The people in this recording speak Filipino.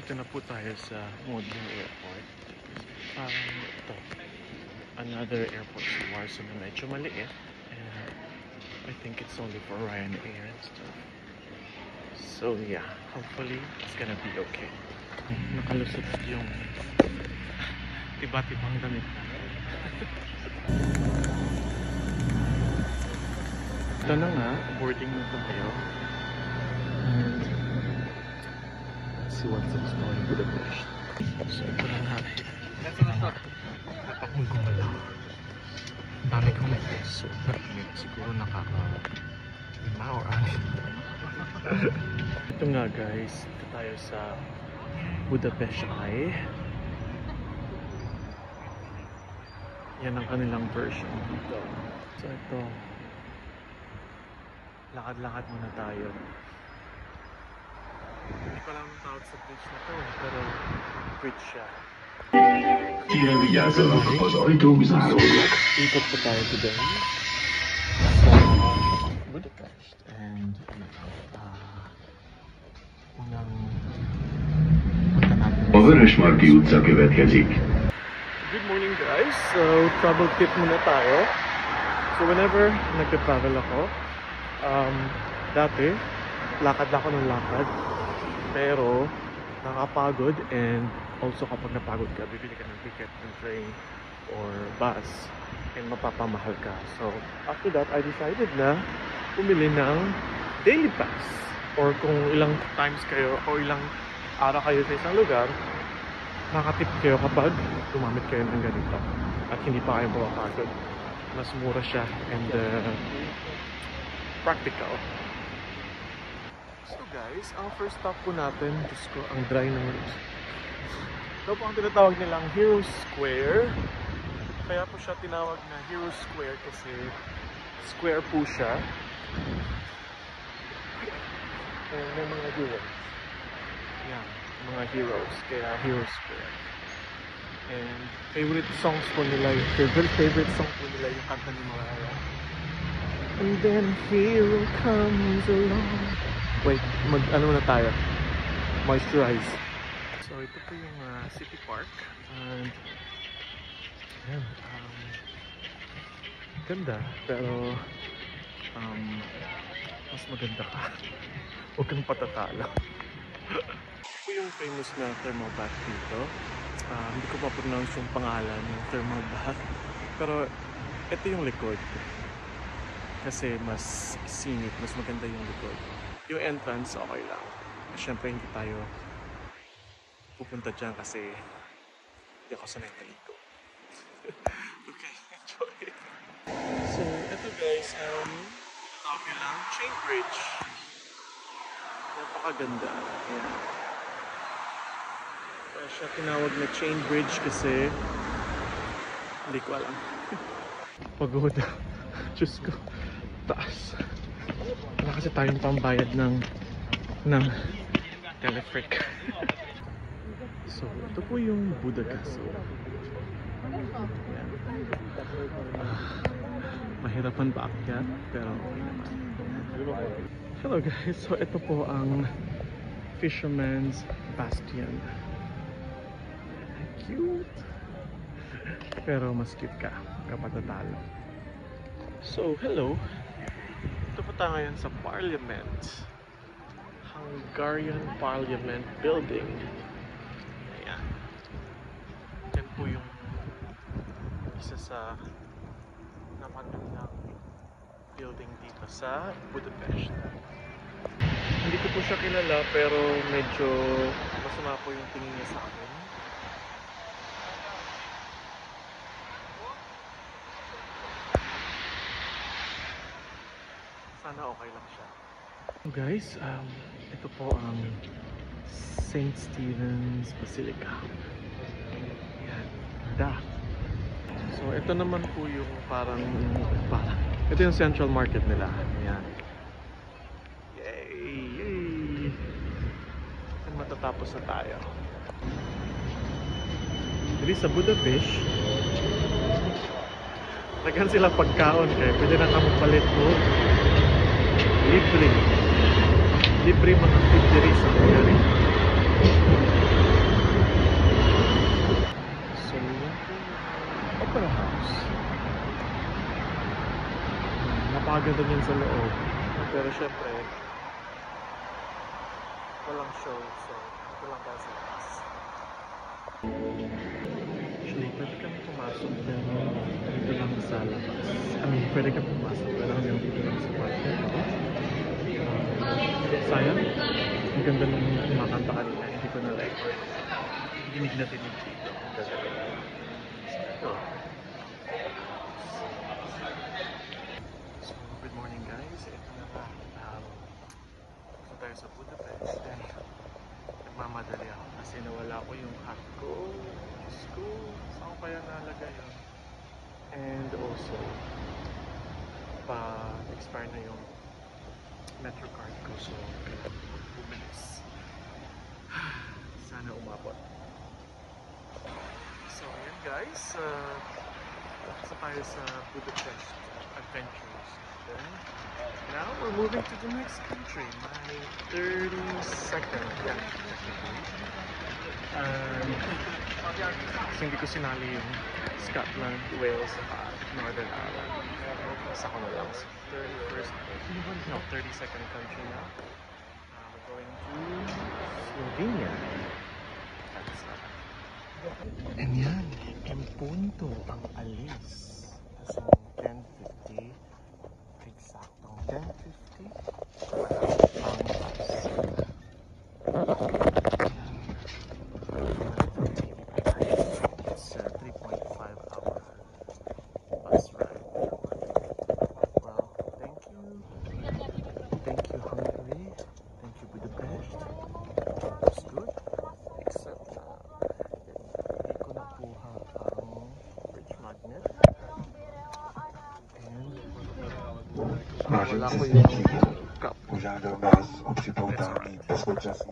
Dito na po tayo sa Modlin Airport. Parang ito, another airport sa Warsaw na medyo maliit. And I think it's only for Ryanair and stuff. So yeah, hopefully it's gonna be okay. Nakalusot yung iba't ibang damit na. Ito na nga, boarding na tayo. And let's see what's in store in Budapest. So ito na nga. Napakul ko na lang. Ang dami kong super init. Siguro nakaka-5 or 6. Ito nga guys, ito tayo sa Budapest Eye. Yan ang kanilang version dito. So ito, lakad-lakad muna tayo. Hindi ko lang tawag sa bridge na to pero bridge siya. Kérem vigyázzanak, az ajtók záródnak. Ikot pa tayo today sa Budapest. And unang punta natin. A Vörösmarty utca következik. Good morning guys! So, travel tip muna tayo. So, whenever nag-travel ako, dati, lakad ako ng lakad. Pero, nakapagod and also kapag napagod ka, bibili ka ng ticket ng train or bus and mapapamahal ka. So, after that, I decided na pumili ng daily pass. Or kung ilang times kayo o ilang araw kayo sa isang lugar, nakatip kayo kapag gumamit kayo ng ganito at hindi pa kayo mapapagod. Mas mura siya and practical. So guys, ang first stop po natin, Diyos ko, ang dry naman. Ito po ang tinatawag nilang Hero Square. Kaya po siya tinawag na Hero Square kasi square po siya. And may mga heroes. Yan, mga heroes. Kaya Hero Square. And favorite songs po nila, favorite song po nila yung kanta ni Mariah. And then hero comes along. Wait, ano na tayo? Moisturize. So ito po yung City Park. And yan, ganda. Pero mas maganda ka. Huwag kang patatalo. Ito po yung famous na thermal bath dito. Hindi ko pa pronounce yung pangalan ng thermal bath. Pero ito yung likod. Kasi mas scenic, mas maganda yung likod. Yung entrance, okay lang. Siyempre hindi tayo pupunta dyan kasi hindi ako sanay maligo. Okay, enjoy. So, ito guys, tawag lang, Chain Bridge. Napakaganda. Ayan. Kaya siya tinawag na Chain Bridge kasi hindi ko alam. Pagod. Diyos ko. Taas. Wala kasi tayong pambayad ng telefric. So, ito po yung Buda Castle. Mahirapan pa akyat, pero okay naman. Hello guys, so ito po ang Fisherman's Bastion. Cute! Pero mas cute ka kapag natalo. So, hello! Ito po tayo ngayon sa Parliament. Hungarian Parliament Building. Ayan. Yan po yung isa sa napagandang building dito sa Budapest. Hindi ko po siya kilala pero medyo masama po yung tingin niya sa akin. Sana okay lang siya. Guys, ito po ang St. Stephen's Basilica. Yan. So, ito naman po yung parang ito yung Central Market nila. Yan. Yay! Yay! And matatapos na tayo. Dito sa Budapest, naghan sila pagkaon kaya pwede na kami palit po. Libre. Libre mga 50 sa Hungary. So, yan po yung Opera House. Napakaganda din sa loob. Pero syempre, walang show. So, ito lang tayo sa labas. Actually, pwede kami pumasok pero dito lang sa labas. I mean, pwede kami pumasok pero hanggang dito lang sa party. Sayang. Ang ganda nung kumakanta kanina. Hindi ko na-record. Dinig na dinig dito. Ang ganda. So, good morning guys. Ito na nga. Ito tayo sa Budapest. Then, nagmamadali ako kasi nawala ko yung hat ko. Saan ko kaya nalagay yun? And also, pa-expire na yung Metro card ko. So, bumilis. Sana umabot. So, ayan guys. Isa tayo sa Budapest Adventures. Then, now we're moving to the next country. My 32nd. Yeah, technically. Kasi hindi ko sinali yung Scotland, Wales, Northern Ireland. Isa ko na lang. 31st, no, 32nd country now. We're going to Slovenia. And yan, yung punto ang alis. As in 10:50. Exactong 10:50. It's a 3.5-hour bus ride. Well, thank you. Thank you, Hungary. Thank you, Budapest. It's good. Except hindi ko nakuha ang bridge magnet. And wala ko yung cup. Požádal nás o připoutání bezpečnostní